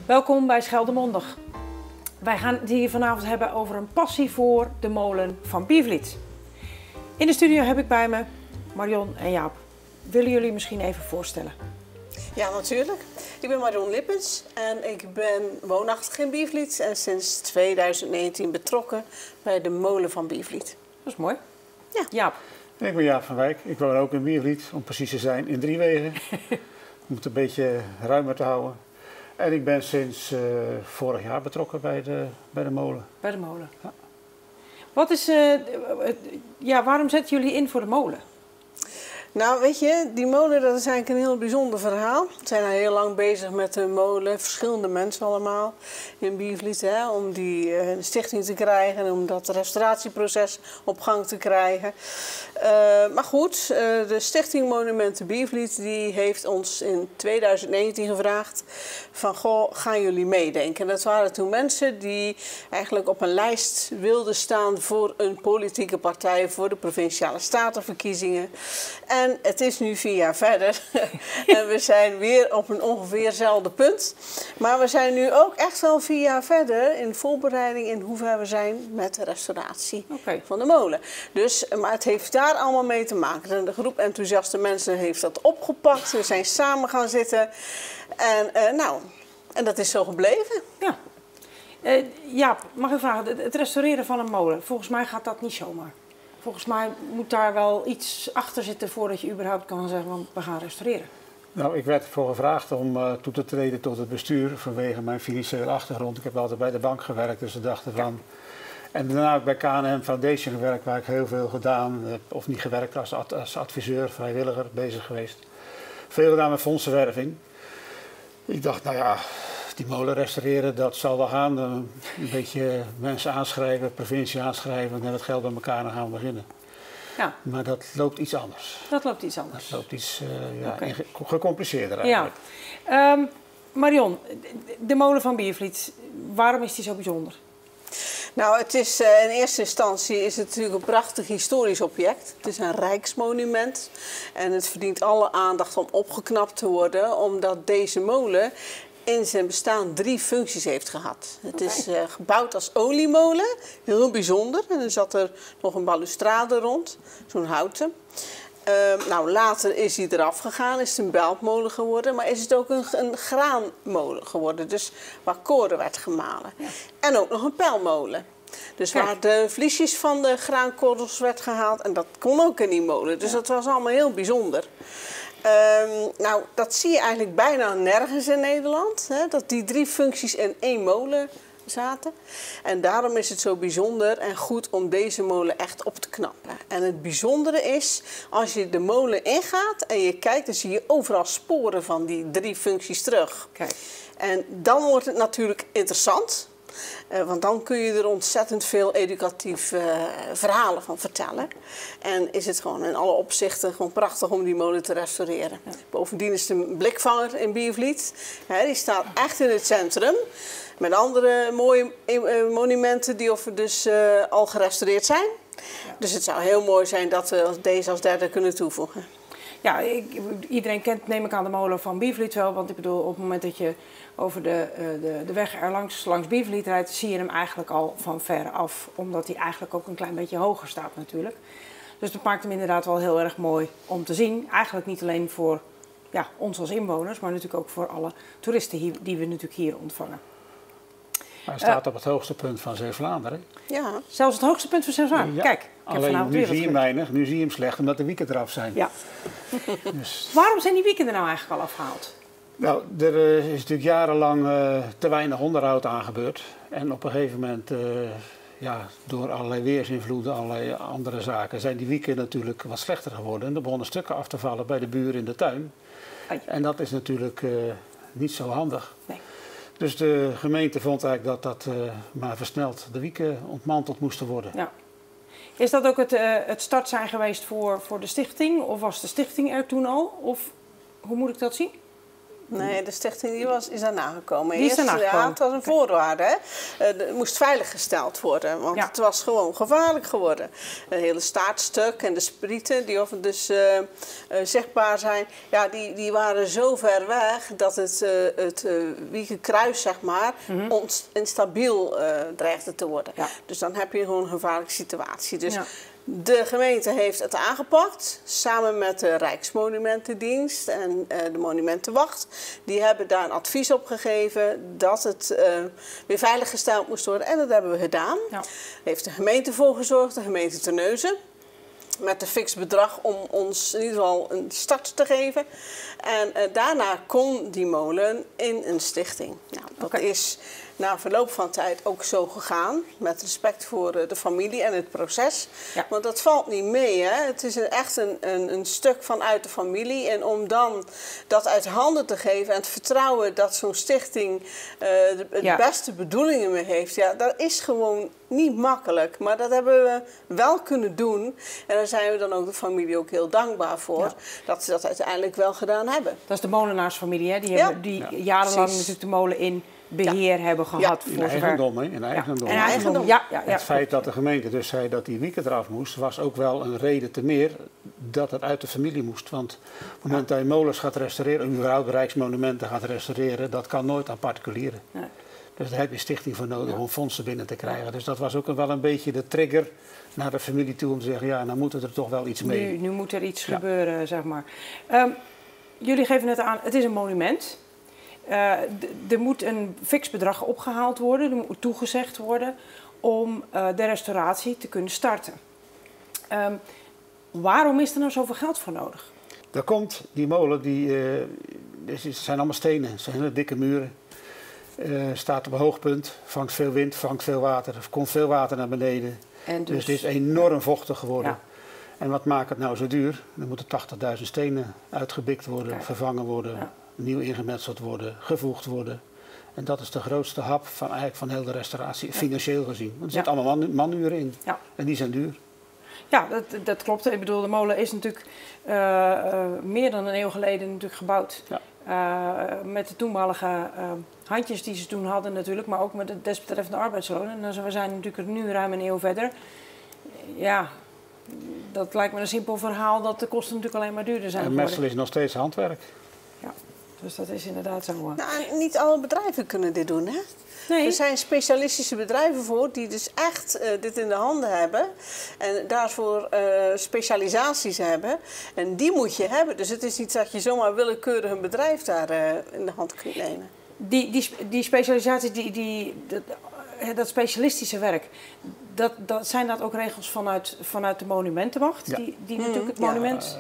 Welkom bij Scheldemondig. Wij gaan het hier vanavond hebben over een passie voor de molen van Biervliet. In de studio heb ik bij me Marion en Jaap. Willen jullie misschien even voorstellen? Ja, natuurlijk. Ik ben Marion Lippens en ik ben woonachtig in Biervliet en sinds 2019 betrokken bij de molen van Biervliet. Dat is mooi. Ja. Jaap. Ik ben Jaap van Wijk. Ik woon ook in Biervliet, om precies te zijn, in Driewegen. Om het een beetje ruimer te houden. En ik ben sinds vorig jaar betrokken bij de molen. Bij de molen. Ja. Wat is, waarom zetten jullie in voor de molen? Nou, weet je, die molen dat is eigenlijk een heel bijzonder verhaal. We zijn al heel lang bezig met de molen, verschillende mensen allemaal in Biervliet, hè, om die stichting te krijgen en om dat restauratieproces op gang te krijgen. Maar goed, de Stichting Monumenten Biervliet die heeft ons in 2019 gevraagd van, goh, gaan jullie meedenken? En dat waren toen mensen die eigenlijk op een lijst wilden staan voor een politieke partij, voor de Provinciale Statenverkiezingen. En het is nu 4 jaar verder en we zijn weer op een ongeveerzelfde punt. Maar we zijn nu ook echt wel 4 jaar verder in voorbereiding in hoe ver we zijn met de restauratie van de molen. Dus, maar het heeft daar allemaal mee te maken. En de groep enthousiaste mensen heeft dat opgepakt. We zijn samen gaan zitten en dat is zo gebleven. Ja. Jaap, mag ik vragen, het restaureren van een molen, volgens mij gaat dat niet zomaar. Volgens mij moet daar wel iets achter zitten voordat je überhaupt kan zeggen, want we gaan restaureren. Nou, ik werd ervoor gevraagd om toe te treden tot het bestuur vanwege mijn financiële achtergrond. Ik heb altijd bij de bank gewerkt, dus ze dachten van... En daarna heb ik bij KNM Foundation gewerkt, waar ik heel veel gedaan heb, of niet gewerkt, als adviseur, vrijwilliger bezig geweest. Veel gedaan met fondsenwerving. Ik dacht, nou ja, die molen restaureren, dat zal wel gaan. Een beetje mensen aanschrijven, provincie aanschrijven en het geld bij elkaar en dan gaan we beginnen. Ja. Maar dat loopt iets anders. Dat loopt iets anders. Dat loopt iets gecompliceerder eigenlijk. Ja. Marion, de molen van Biervliet, waarom is die zo bijzonder? Nou, het is in eerste instantie is het natuurlijk een prachtig historisch object. Het is een rijksmonument en het verdient alle aandacht om opgeknapt te worden, omdat deze molen in zijn bestaan 3 functies heeft gehad. Het is gebouwd als oliemolen, heel bijzonder. En er zat er nog een balustrade rond, zo'n houten. Later is hij eraf gegaan, is het een beltmolen geworden, maar is het ook een graanmolen geworden, dus waar koren werd gemalen. Ja. En ook nog een pijlmolen. Dus waar de vliesjes van de graankorrels werd gehaald en dat kon ook in die molen, dus dat was allemaal heel bijzonder. Dat zie je eigenlijk bijna nergens in Nederland, hè, dat die 3 functies in 1 molen zaten. En daarom is het zo bijzonder en goed om deze molen echt op te knappen. En het bijzondere is, als je de molen ingaat en je kijkt, dan zie je overal sporen van die 3 functies terug. Kijk. En dan wordt het natuurlijk interessant. Want dan kun je er ontzettend veel educatieve verhalen van vertellen. En is het gewoon in alle opzichten gewoon prachtig om die molen te restaureren. Ja. Bovendien is het een blikvanger in Biervliet. Die staat echt in het centrum. Met andere mooie monumenten die al gerestaureerd zijn. Ja. Dus het zou heel mooi zijn dat we deze als derde kunnen toevoegen. Ja, iedereen kent, neem ik aan, de molen van Biervliet wel. Want ik bedoel, op het moment dat je over de weg langs Biervliet rijdt, zie je hem eigenlijk al van ver af. Omdat hij eigenlijk ook een klein beetje hoger staat natuurlijk. Dus dat maakt hem inderdaad wel heel erg mooi om te zien. Eigenlijk niet alleen voor ons als inwoners, maar natuurlijk ook voor alle toeristen die we natuurlijk hier ontvangen. Hij staat op het hoogste punt van Zeeuws-Vlaanderen. Ja, zelfs het hoogste punt van Zeeuws-Vlaanderen. Ja. Kijk, alleen nu zie je hem weinig, nu zie je hem slecht omdat de wieken eraf zijn. Ja. Dus. Waarom zijn die wieken er nou eigenlijk al afgehaald? Nou, er is natuurlijk jarenlang te weinig onderhoud aangebeurd. En op een gegeven moment, door allerlei weersinvloeden, allerlei andere zaken, zijn die wieken natuurlijk wat slechter geworden. En er begonnen stukken af te vallen bij de buren in de tuin. En dat is natuurlijk niet zo handig. Nee. Dus de gemeente vond eigenlijk dat maar versneld de wieken ontmanteld moesten worden. Ja. Is dat ook het startsein geweest voor de stichting? Of was de stichting er toen al? Of hoe moet ik dat zien? Nee, de stichting is daarna gekomen. Die is daarna gekomen. Ja, het was een voorwaarde. Hè? Het moest veiliggesteld worden, want het was gewoon gevaarlijk geworden. Het hele staartstuk en de sprieten die dus zichtbaar zijn, ja, die waren zo ver weg dat het Wiekenkruis, zeg maar, instabiel dreigde te worden. Ja. Dus dan heb je gewoon een gevaarlijke situatie. Dus de gemeente heeft het aangepakt, samen met de Rijksmonumentendienst en de Monumentenwacht. Die hebben daar een advies op gegeven dat het weer veiliggesteld moest worden. En dat hebben we gedaan. Ja. Daar heeft de gemeente voor gezorgd, de gemeente Terneuzen. Met een fix bedrag om ons in ieder geval een start te geven. En daarna kon die molen in een stichting. Nou, dat is na verloop van tijd ook zo gegaan. Met respect voor de familie en het proces. Ja. Want dat valt niet mee. Hè? Het is echt een stuk vanuit de familie. En om dan dat uit handen te geven en het vertrouwen dat zo'n stichting het beste bedoelingen mee heeft. Ja, dat is gewoon niet makkelijk. Maar dat hebben we wel kunnen doen. En daar zijn we dan ook de familie ook heel dankbaar voor. Dat ze dat uiteindelijk wel gedaan hebben. Dat is de molenaarsfamilie, hè? Die jarenlang natuurlijk de molen in beheer hebben gehad. In eigendom, hè? In eigendom. In eigendom. Het feit dat de gemeente dus zei dat die wieken eraf moest, was ook wel een reden te meer dat het uit de familie moest. Want op het moment dat je molens gaat restaureren, überhaupt rijksmonumenten gaat restaureren, dat kan nooit aan particulieren. Nee. Dus daar heb je stichting voor nodig om fondsen binnen te krijgen. Dus dat was ook wel een beetje de trigger naar de familie toe om te zeggen, ja, nou moet er toch wel iets mee. Nu moet er iets gebeuren, zeg maar. Jullie geven het aan, het is een monument. Er moet een fix bedrag opgehaald worden, er moet toegezegd worden om de restauratie te kunnen starten. Waarom is er nou zoveel geld voor nodig? Er komt die molen, het zijn allemaal stenen, het zijn hele dikke muren. Staat op een hoogpunt, vangt veel wind, vangt veel water, er komt veel water naar beneden. En dus het is enorm vochtig geworden. Ja. En wat maakt het nou zo duur? Er moeten 80.000 stenen uitgebikt worden, vervangen worden, nieuw ingemetseld worden, gevoegd worden. En dat is de grootste hap van heel de restauratie, financieel gezien. Want er zitten allemaal manuren in en die zijn duur. Ja, dat klopt. Ik bedoel, de molen is natuurlijk meer dan een eeuw geleden natuurlijk gebouwd. Ja. Met de toenmalige handjes die ze toen hadden natuurlijk, maar ook met het desbetreffende arbeidsloon. En we zijn natuurlijk nu ruim een eeuw verder. Ja, dat lijkt me een simpel verhaal dat de kosten natuurlijk alleen maar duurder zijn geworden. En metsel is nog steeds handwerk. Ja, dus dat is inderdaad zo. Nou, niet alle bedrijven kunnen dit doen, hè? Nee. Er zijn specialistische bedrijven voor die dus echt dit in de handen hebben. En daarvoor specialisaties hebben. En die moet je hebben. Dus het is niet dat je zomaar willekeurig een bedrijf daar in de hand kunt nemen. Die specialisaties, dat specialistische werk, zijn dat ook regels vanuit de Monumentenwacht? Die natuurlijk het monument...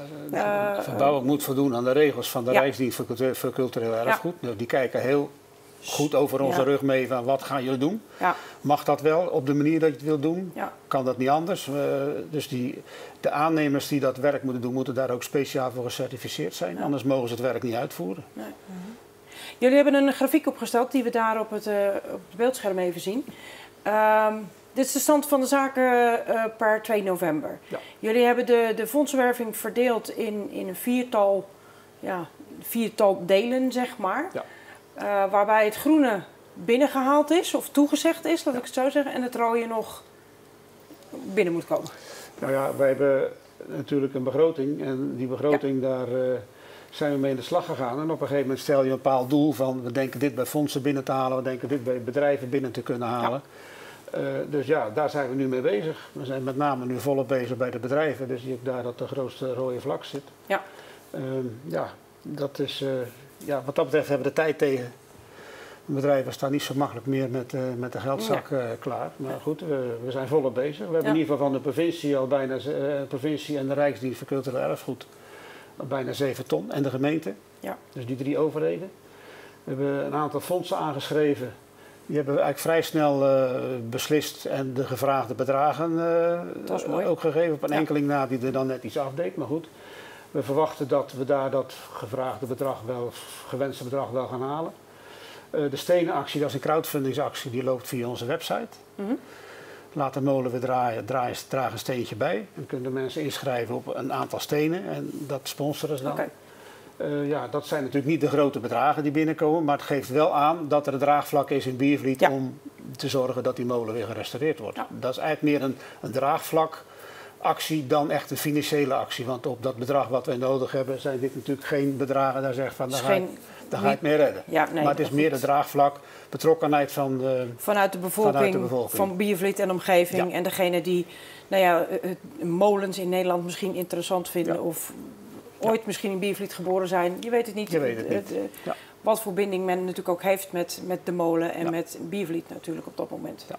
Verbouwen moet voldoen aan de regels van de Rijksdienst voor Cultureel Erfgoed. Nou, die kijken heel goed over onze rug mee van wat gaan jullie doen. Ja. Mag dat wel op de manier dat je het wilt doen? Ja. Kan dat niet anders? Dus de aannemers die dat werk moeten doen, moeten daar ook speciaal voor gecertificeerd zijn. Ja. Anders mogen ze het werk niet uitvoeren. Nee. Jullie hebben een grafiek opgesteld die we daar op het beeldscherm even zien. Dit is de stand van de zaken per 2 november. Ja. Jullie hebben de fondsenwerving verdeeld in een viertal delen, zeg maar. Ja. Waarbij het groene binnengehaald is, of toegezegd is, laat ik het zo zeggen, en het rode nog binnen moet komen. Nou ja, wij hebben natuurlijk een begroting en die begroting daar zijn we mee in de slag gegaan. En op een gegeven moment stel je een bepaald doel van, we denken dit bij fondsen binnen te halen, we denken dit bij bedrijven binnen te kunnen halen. Ja. Dus ja, daar zijn we nu mee bezig. We zijn met name nu volop bezig bij de bedrijven, dus zie ik daar dat de grootste rode vlak zit. Ja. Dat is... wat dat betreft hebben we de tijd tegen. De bedrijven staan niet zo makkelijk meer met de geldzak klaar. Maar goed, we zijn volop bezig. We hebben in ieder geval van de provincie al bijna, provincie en de Rijksdienst voor Cultureel Erfgoed, bijna 7 ton. En de gemeente. Ja. Dus die 3 overheden. We hebben een aantal fondsen aangeschreven. Die hebben we eigenlijk vrij snel beslist en de gevraagde bedragen ook gegeven. Op een enkeling na die er dan net iets afdeed. Maar goed. We verwachten dat we daar dat gevraagde bedrag gewenste bedrag wel gaan halen. De stenenactie, dat is een crowdfundingsactie, die loopt via onze website. Mm-hmm. Laat de molen weer draaien, draag een steentje bij. Dan kunnen de mensen inschrijven op een aantal stenen en dat sponsoren ze dan. Okay. Ja, dat zijn natuurlijk niet de grote bedragen die binnenkomen, maar het geeft wel aan dat er een draagvlak is in Biervliet om te zorgen dat die molen weer gerestaureerd wordt. Ja. Dat is eigenlijk meer een draagvlakactie dan echt een financiële actie. Want op dat bedrag wat wij nodig hebben, zijn dit natuurlijk geen bedragen daar zegt van daar ga ik mee redden. Ja, nee, maar het is meer de draagvlak, betrokkenheid vanuit de bevolking van Biervliet en omgeving. Ja. En degene die molens in Nederland misschien interessant vinden of ooit misschien in Biervliet geboren zijn. Je weet het niet. Wat voor binding men natuurlijk ook heeft met de molen en met Biervliet natuurlijk op dat moment. Ja.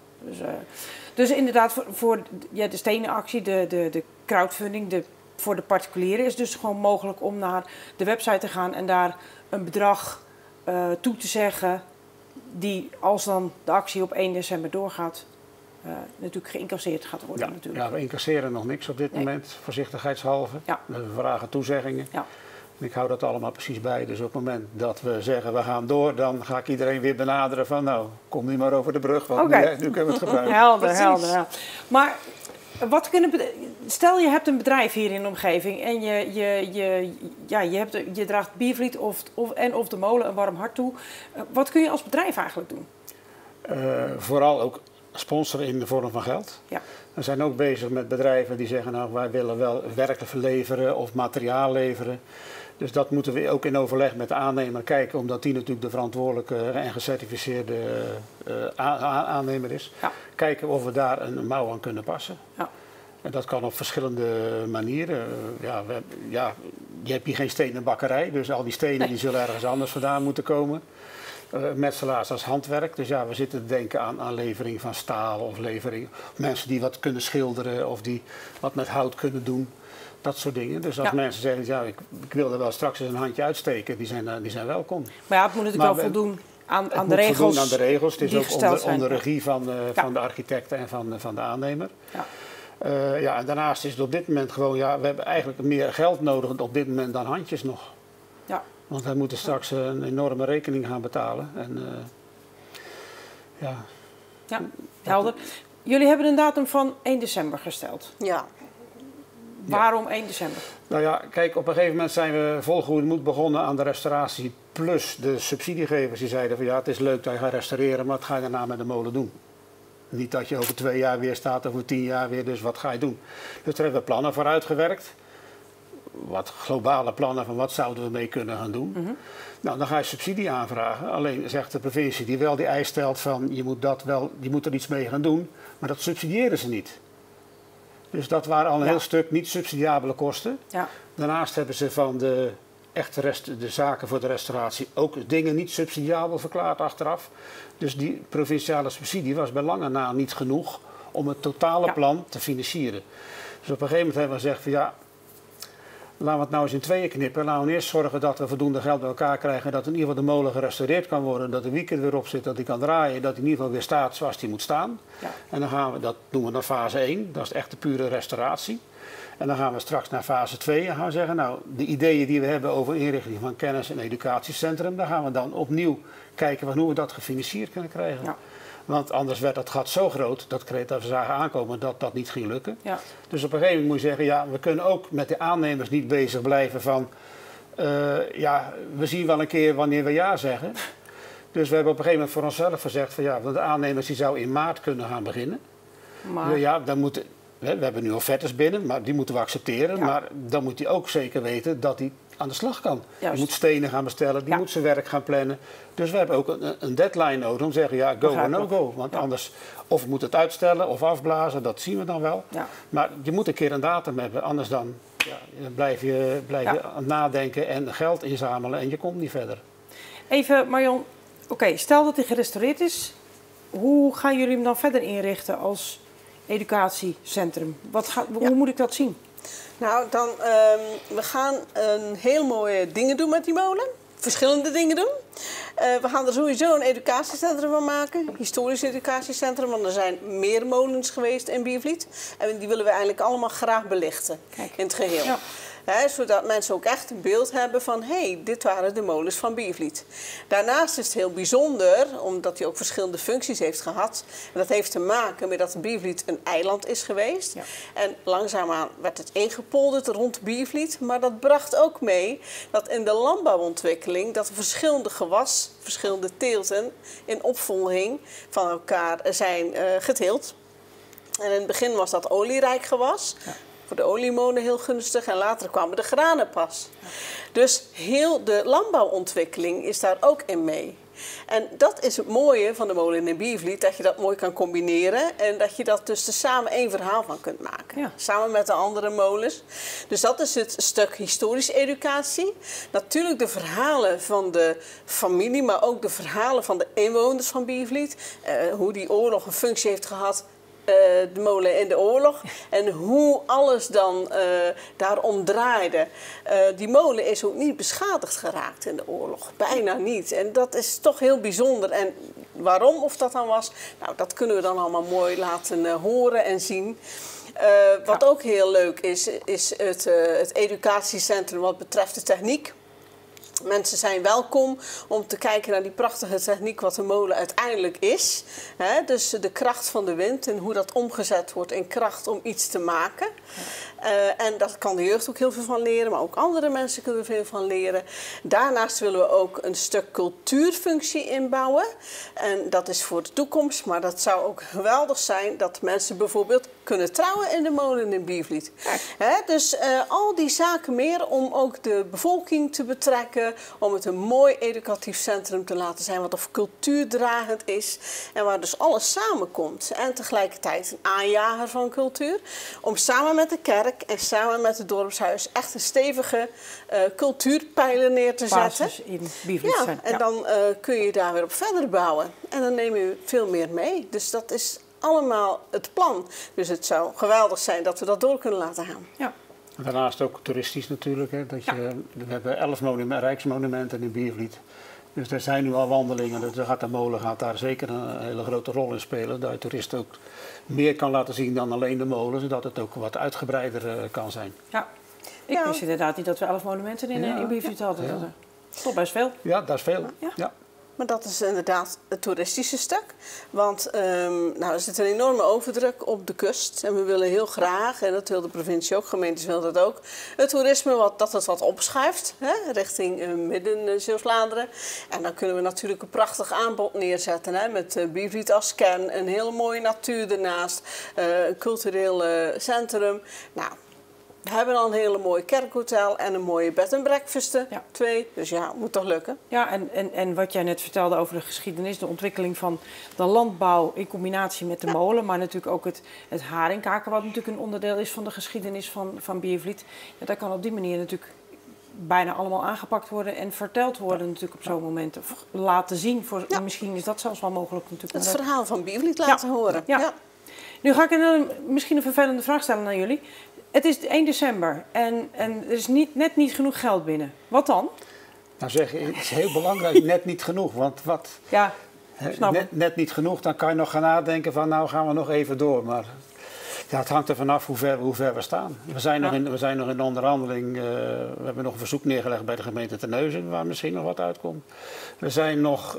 Dus inderdaad voor de stenen actie, de crowdfunding, voor de particulieren is dus gewoon mogelijk om naar de website te gaan en daar een bedrag toe te zeggen die als dan de actie op 1 december doorgaat, natuurlijk geïncasseerd gaat worden. Ja, natuurlijk. Ja, we incasseren nog niks op dit moment, voorzichtigheidshalve. Ja. We vragen toezeggingen. Ja. Ik hou dat allemaal precies bij. Dus op het moment dat we zeggen we gaan door, dan ga ik iedereen weer benaderen van nou, kom nu maar over de brug, want nu kunnen we het gebruiken. Helder. Maar stel je hebt een bedrijf hier in de omgeving en je draagt Biervliet of de molen een warm hart toe. Wat kun je als bedrijf eigenlijk doen? Vooral ook sponsoren in de vorm van geld. Ja. We zijn ook bezig met bedrijven die zeggen nou wij willen wel werken leveren of materiaal leveren. Dus dat moeten we ook in overleg met de aannemer kijken, omdat die natuurlijk de verantwoordelijke en gecertificeerde aannemer is. Ja. Kijken of we daar een mouw aan kunnen passen. Ja. En dat kan op verschillende manieren. Je hebt hier geen stenen bakkerij, dus al die stenen die zullen ergens anders vandaan moeten komen. Metselaars als handwerk. Dus ja, we zitten te denken aan levering van staal of levering. Mensen die wat kunnen schilderen of die wat met hout kunnen doen. Dat soort dingen. Dus als mensen zeggen, ja, ik wil er wel straks eens een handje uitsteken, die zijn welkom. Maar ja, het moet natuurlijk wel voldoen aan de regels. Voldoen aan de regels. Het is ook onder regie van de architecten en van de aannemer. Ja. En daarnaast is het op dit moment gewoon, we hebben eigenlijk meer geld nodig op dit moment dan handjes nog. Ja. Want wij moeten straks een enorme rekening gaan betalen. En, ja, helder. Jullie hebben een datum van 1 december gesteld. Ja. Waarom 1 december? Nou ja, kijk, op een gegeven moment zijn we vol goede moed begonnen aan de restauratie. Plus de subsidiegevers die zeiden van het is leuk dat je gaat restaureren, maar wat ga je daarna met de molen doen? Niet dat je over 2 jaar weer staat, over 10 jaar weer, dus wat ga je doen? Dus daar hebben we plannen voor uitgewerkt. Wat globale plannen van wat zouden we mee kunnen gaan doen. Mm-hmm. Nou, dan ga je subsidie aanvragen. Alleen zegt de provincie die wel die eis stelt van je moet er iets mee gaan doen, maar dat subsidiëren ze niet. Dus dat waren al een heel stuk niet subsidiabele kosten. Ja. Daarnaast hebben ze van de zaken voor de restauratie ook dingen niet subsidiabel verklaard achteraf. Dus die provinciale subsidie was bij lange na niet genoeg om het totale plan te financieren. Dus op een gegeven moment hebben we gezegd van laten we het nou eens in 2 knippen. Laten we eerst zorgen dat we voldoende geld bij elkaar krijgen. Dat in ieder geval de molen gerestaureerd kan worden. Dat de weekend weer op zit. Dat die kan draaien. Dat die in ieder geval weer staat zoals die moet staan. Ja. En dan dat doen we naar fase 1. Dat is echt de pure restauratie. En dan gaan we straks naar fase 2 en gaan zeggen, nou, de ideeën die we hebben over inrichting van kennis- en educatiecentrum, daar gaan we dan opnieuw kijken hoe we dat gefinancierd kunnen krijgen. Ja. Want anders werd dat gat zo groot, dat we zagen aankomen dat niet ging lukken. Ja. Dus op een gegeven moment moet je zeggen, we kunnen ook met de aannemers niet bezig blijven van, we zien wel een keer wanneer we ja zeggen. Dus we hebben op een gegeven moment voor onszelf gezegd van de aannemers die zou in maart kunnen gaan beginnen. Maar dan moeten... We hebben nu offertes binnen, maar die moeten we accepteren. Ja. Maar dan moet hij ook zeker weten dat hij aan de slag kan. Juist. Die moet stenen gaan bestellen, die moet zijn werk gaan plannen. Dus we hebben ook een deadline nodig om te zeggen, go or no go. Want anders, of we moeten het uitstellen of afblazen, dat zien we dan wel. Ja. Maar je moet een keer een datum hebben, anders dan blijf je aan het nadenken en geld inzamelen en je komt niet verder. Even Marion, stel dat hij gerestaureerd is. Hoe gaan jullie hem dan verder inrichten als educatiecentrum? Hoe moet ik dat zien? Nou, we gaan heel mooie dingen doen met die molen. Verschillende dingen doen. We gaan er sowieso een educatiecentrum van maken. Historisch educatiecentrum, want er zijn meer molens geweest in Biervliet. En die willen we eigenlijk allemaal graag belichten in het geheel. Ja. Hè, zodat mensen ook echt een beeld hebben van, hé, dit waren de molens van Biervliet. Daarnaast is het heel bijzonder, omdat hij ook verschillende functies heeft gehad. En dat heeft te maken met dat Biervliet een eiland is geweest. Ja. En langzaamaan werd het ingepolderd rond Biervliet. Maar dat bracht ook mee dat in de landbouwontwikkeling dat er verschillende verschillende teelten in opvolging van elkaar zijn geteeld. En in het begin was dat olierijk gewas. Ja. Voor de oliemolen heel gunstig en later kwamen de granen pas. Ja. Dus heel de landbouwontwikkeling is daar ook in mee. En dat is het mooie van de molen in Biervliet, dat je dat mooi kan combineren en dat je dat dus er samen één verhaal van kunt maken. Ja. Samen met de andere molens. Dus dat is het stuk historische educatie. Natuurlijk de verhalen van de familie, maar ook de verhalen van de inwoners van Biervliet. Hoe die oorlog een functie heeft gehad. De molen in de oorlog en hoe alles dan daarom draaide. Die molen is ook niet beschadigd geraakt in de oorlog, bijna niet. En dat is toch heel bijzonder. En waarom of dat dan was, nou, dat kunnen we dan allemaal mooi laten horen en zien. Wat ook heel leuk is het educatiecentrum wat betreft de techniek. Mensen zijn welkom om te kijken naar die prachtige techniek wat de molen uiteindelijk is. Dus de kracht van de wind en hoe dat omgezet wordt in kracht om iets te maken. En daar kan de jeugd ook heel veel van leren, maar ook andere mensen kunnen er veel van leren. Daarnaast willen we ook een stuk cultuurfunctie inbouwen. En dat is voor de toekomst, maar dat zou ook geweldig zijn dat mensen bijvoorbeeld kunnen trouwen in de molen in Biervliet. Dus al die zaken meer om ook de bevolking te betrekken, om het een mooi educatief centrum te laten zijn wat of cultuurdragend is en waar dus alles samenkomt. En tegelijkertijd een aanjager van cultuur, om samen met de kerk en samen met het dorpshuis echt een stevige cultuurpijler neer te zetten. In Biervliet zijn. En dan kun je daar weer op verder bouwen. En dan neem je veel meer mee. Dus dat is allemaal het plan. Dus het zou geweldig zijn dat we dat door kunnen laten gaan. Ja. Daarnaast ook toeristisch natuurlijk. Hè, dat we hebben 11 rijksmonumenten in Biervliet. Dus er zijn nu al wandelingen. Dus de molen gaat daar zeker een hele grote rol in spelen. Dat je toeristen ook meer kan laten zien dan alleen de molen. Zodat het ook wat uitgebreider kan zijn. Ja, ik wist inderdaad niet dat we 11 monumenten in Biervliet hadden. Ja. Dat is toch best veel. Ja, dat is veel. Ja. Maar dat is inderdaad het toeristische stuk. Want er zit een enorme overdruk op de kust. En we willen heel graag, en dat wil de provincie ook, gemeentes willen dat ook, het toerisme dat het wat opschuift, richting midden Zeeuws-Vlaanderen. En dan kunnen we natuurlijk een prachtig aanbod neerzetten. Met Biervliet als kern, een hele mooie natuur ernaast, een cultureel centrum. Nou, we hebben al een hele mooie kerkhotel en een mooie bed en breakfasten. Ja. 2, dus ja, moet toch lukken. Ja, en wat jij net vertelde over de geschiedenis, de ontwikkeling van de landbouw in combinatie met de molen, maar natuurlijk ook het haringkaken, wat natuurlijk een onderdeel is van de geschiedenis van Biervliet. Ja, dat kan op die manier natuurlijk bijna allemaal aangepakt worden en verteld worden natuurlijk op zo'n moment. Of laten zien, misschien is dat zelfs wel mogelijk natuurlijk. Het verhaal van Biervliet laten horen. Ja. Nu ga ik misschien een vervelende vraag stellen aan jullie. Het is 1 december en er is net niet genoeg geld binnen. Wat dan? Nou zeg, het is heel belangrijk, net niet genoeg. Want net niet genoeg, dan kan je nog gaan nadenken van nou gaan we nog even door. Maar ja, het hangt er vanaf hoe ver we staan. We zijn nog in onderhandeling. We hebben nog een verzoek neergelegd bij de gemeente Terneuzen, waar misschien nog wat uitkomt. We zijn nog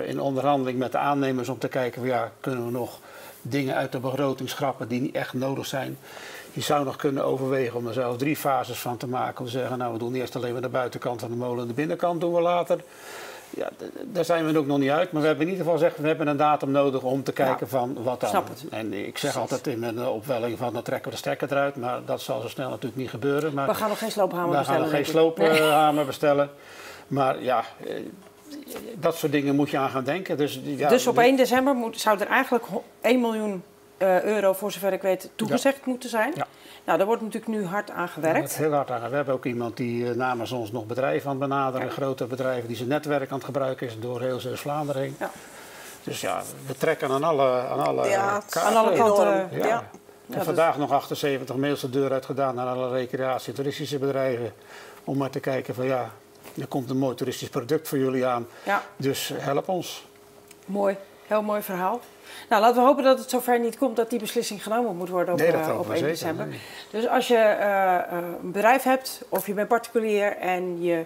in onderhandeling met de aannemers om te kijken, kunnen we nog dingen uit de begroting schrappen die niet echt nodig zijn. Je zou nog kunnen overwegen om er zelfs 3 fases van te maken. Om te zeggen, nou we doen eerst alleen maar de buitenkant van de molen en de binnenkant doen we later. Ja, daar zijn we ook nog niet uit. Maar we hebben in ieder geval gezegd, we hebben een datum nodig om te kijken van wat dan. Snap het. En ik zeg altijd in mijn opwelling van, dan trekken we de stekker eruit. Maar dat zal zo snel natuurlijk niet gebeuren. Maar we gaan nog geen sloophamer bestellen. We gaan nog geen sloophamer bestellen. Maar ja, dat soort dingen moet je aan gaan denken. Dus op 1 december zou er eigenlijk 1 miljoen euro, voor zover ik weet, toegezegd moeten zijn. Ja. Nou, daar wordt natuurlijk nu hard aan gewerkt. Ja, heel hard aan. We hebben ook iemand die namens ons nog bedrijven aan het benaderen. Grote bedrijven die zijn netwerk aan het gebruiken is door heel Zeeuws-Vlaanderen heen. Ja. Dus ja, we trekken aan alle kanten. En vandaag nog 78 mails de deur uit gedaan naar alle recreatie- en toeristische bedrijven. Om maar te kijken van er komt een mooi toeristisch product voor jullie aan. Ja. Dus help ons. Mooi. Heel mooi verhaal. Nou, laten we hopen dat het zover niet komt dat die beslissing genomen moet worden op, op 1 december. Nee. Dus als je een bedrijf hebt of je bent particulier en je,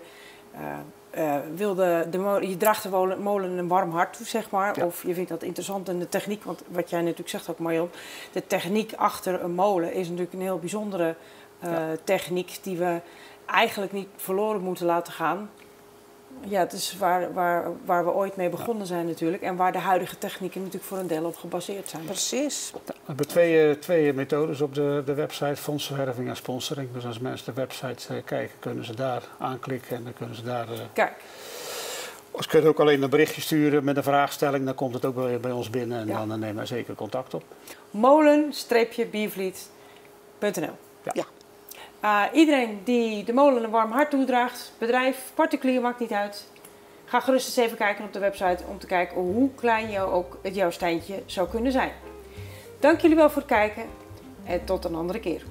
je draagt de molen een warm hart toe, zeg maar. Ja. Of je vindt dat interessant en de techniek, want wat jij natuurlijk zegt ook, Marion, de techniek achter een molen is natuurlijk een heel bijzondere techniek die we eigenlijk niet verloren moeten laten gaan. Ja, het is waar we ooit mee begonnen zijn natuurlijk. En waar de huidige technieken natuurlijk voor een deel op gebaseerd zijn. Precies. We hebben twee methodes op de website, fondsenwerving en sponsoring. Dus als mensen de website kijken, kunnen ze daar aanklikken en dan kunnen ze daar... Kijk. Ze kunnen ook alleen een berichtje sturen met een vraagstelling, dan komt het ook wel weer bij ons binnen en dan nemen wij zeker contact op. molen-biervliet.nl. Ja. Iedereen die de molen een warm hart toedraagt, bedrijf, particulier, maakt niet uit. Ga gerust eens even kijken op de website om te kijken hoe klein jouw steentje zou kunnen zijn. Dank jullie wel voor het kijken en tot een andere keer.